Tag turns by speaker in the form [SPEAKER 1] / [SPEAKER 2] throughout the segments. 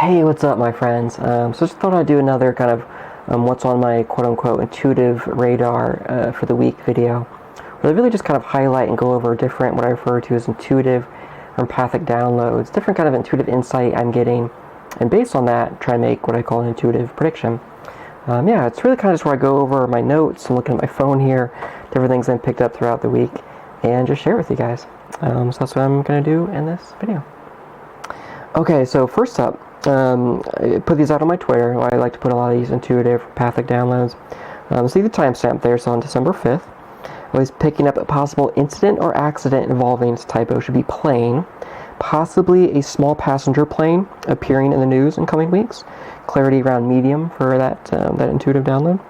[SPEAKER 1] Hey, what's up, my friends? Just thought I'd do another kind of what's on my quote-unquote intuitive radar for the week video, where I really just kind of highlight and go over different, what I refer to as intuitive or empathic downloads, different kind of intuitive insight I'm getting, and based on that, try and make what I call an intuitive prediction. It's really kind of just where I go over my notes and looking at my phone here, different things I picked up throughout the week, and just share with you guys. So that's what I'm going to do in this video. Okay, so first up, I put these out on my Twitter. I like to put a lot of these intuitive, empathic downloads. See the timestamp there, so on December 5th. I was picking up a possible incident or accident involving, this typo should be plane, possibly a small passenger plane appearing in the news in coming weeks. Clarity around medium for that intuitive download.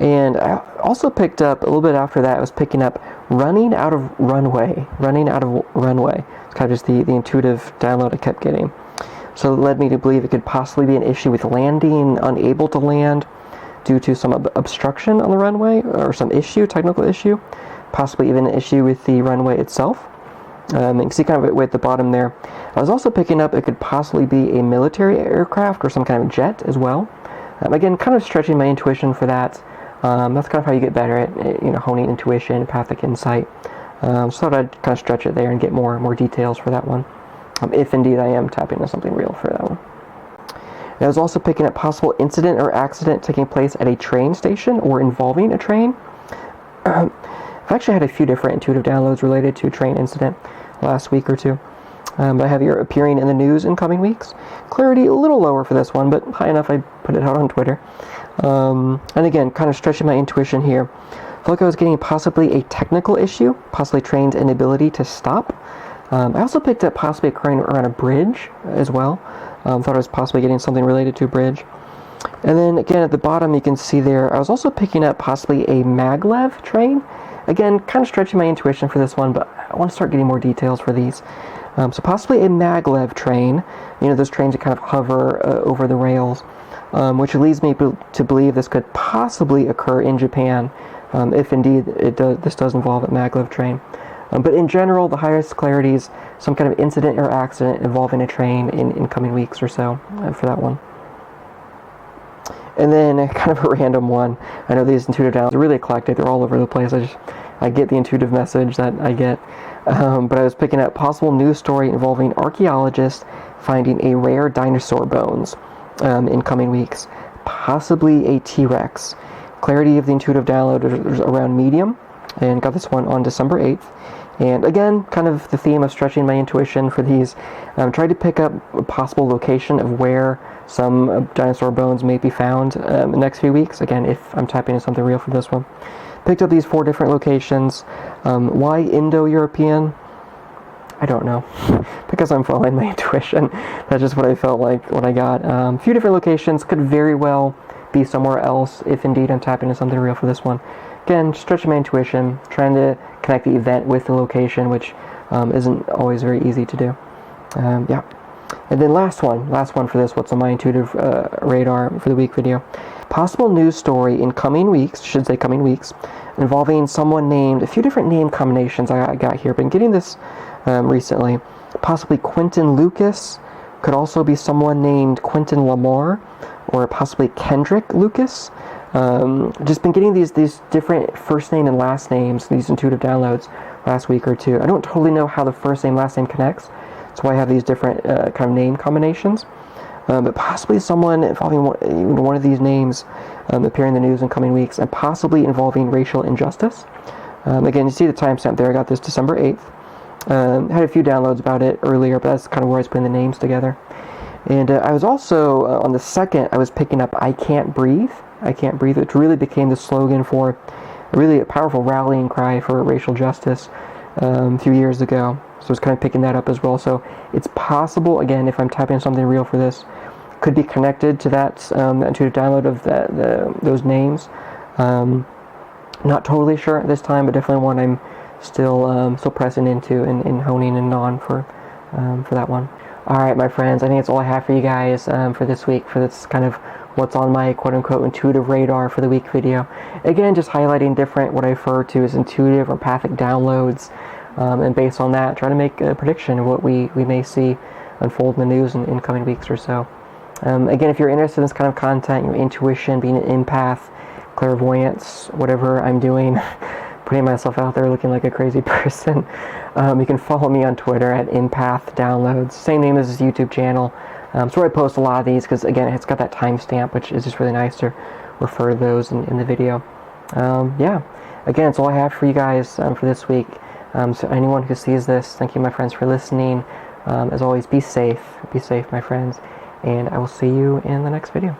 [SPEAKER 1] And I also picked up, a little bit after that, I was picking up running out of runway. It's kind of just the intuitive download I kept getting. So it led me to believe it could possibly be an issue with landing, unable to land due to some obstruction on the runway, or some technical issue, possibly even an issue with the runway itself. You can see kind of way at the bottom there. I was also picking up it could possibly be a military aircraft or some kind of jet as well. Again, kind of stretching my intuition for that. That's kind of how you get better at honing intuition, empathic insight. So I thought I'd kind of stretch it there and get more details for that one. If indeed I am tapping into something real for that one. And I was also picking up possible incident or accident taking place at a train station or involving a train. I've actually had a few different intuitive downloads related to a train incident last week or two. But I have here appearing in the news in coming weeks. Clarity a little lower for this one, but high enough I put it out on Twitter. And again, kind of stretching my intuition here. I felt like I was getting possibly a technical issue, possibly train's inability to stop. I also picked up possibly occurring around a bridge as well. Thought I was possibly getting something related to a bridge. And then again at the bottom you can see there, I was also picking up possibly a maglev train. Again, kind of stretching my intuition for this one, but I want to start getting more details for these. So possibly a maglev train, those trains that kind of hover over the rails, which leads me to believe this could possibly occur in Japan, if indeed this does involve a maglev train. But in general, the highest clarity is some kind of incident or accident involving a train in coming weeks or so for that one. And then kind of a random one. I know these intuitive downloads are really eclectic. They're all over the place. I get the intuitive message that I get. But I was picking up possible news story involving archaeologists finding a rare dinosaur bones in coming weeks. Possibly a T-Rex. Clarity of the intuitive download is around medium. And got this one on December 8th. And again, kind of the theme of stretching my intuition for these. Tried to pick up a possible location of where some dinosaur bones may be found in the next few weeks. Again, if I'm tapping into something real for this one. Picked up these 4 different locations. Why Indo-European? I don't know. Because I'm following my intuition. That's just what I felt like when I got. A few different locations. Could very well be somewhere else if indeed I'm tapping into something real for this one. Again, stretching my intuition, trying to connect the event with the location, which isn't always very easy to do. And then last one for this, what's on my intuitive radar for the week video. Possible news story in coming weeks, involving someone named, a few different name combinations I got here. Been getting this recently. Possibly Quentin Lucas, could also be someone named Quentin Lamar, or possibly Kendrick Lucas. Just been getting these different first name and last names, these intuitive downloads last week or two. I don't totally know how the first name, last name connects. That's why I have these different kind of name combinations. But possibly someone involving one of these names appearing in the news in coming weeks, and possibly involving racial injustice. Again, you see the timestamp there. I got this December 8th. Had a few downloads about it earlier, but that's kind of where I was putting the names together. And I was also, on the 2nd, I was picking up I Can't Breathe, which really became the slogan for really a powerful rallying cry for racial justice a few years ago. So I was kind of picking that up as well. So it's possible, again, if I'm typing something real for this, could be connected to that intuitive download of those names. Not totally sure at this time, but definitely one I'm still pressing into and honing in on for that one. Alright, my friends, I think that's all I have for you guys for this week, for this kind of what's on my quote-unquote intuitive radar for the week video. Again, just highlighting different, what I refer to as intuitive or empathic downloads, and based on that, trying to make a prediction of what we may see unfold in the news in coming weeks or so. Again, if you're interested in this kind of content, your intuition, being an empath, clairvoyance, whatever I'm doing, putting myself out there looking like a crazy person, you can follow me on Twitter at Empath Downloads, same name as this YouTube channel. So I post a lot of these because, again, it's got that timestamp, which is just really nice to refer to those in the video. Yeah, again, that's all I have for you guys for this week. So anyone who sees this, thank you, my friends, for listening. As always, be safe, my friends, and I will see you in the next video.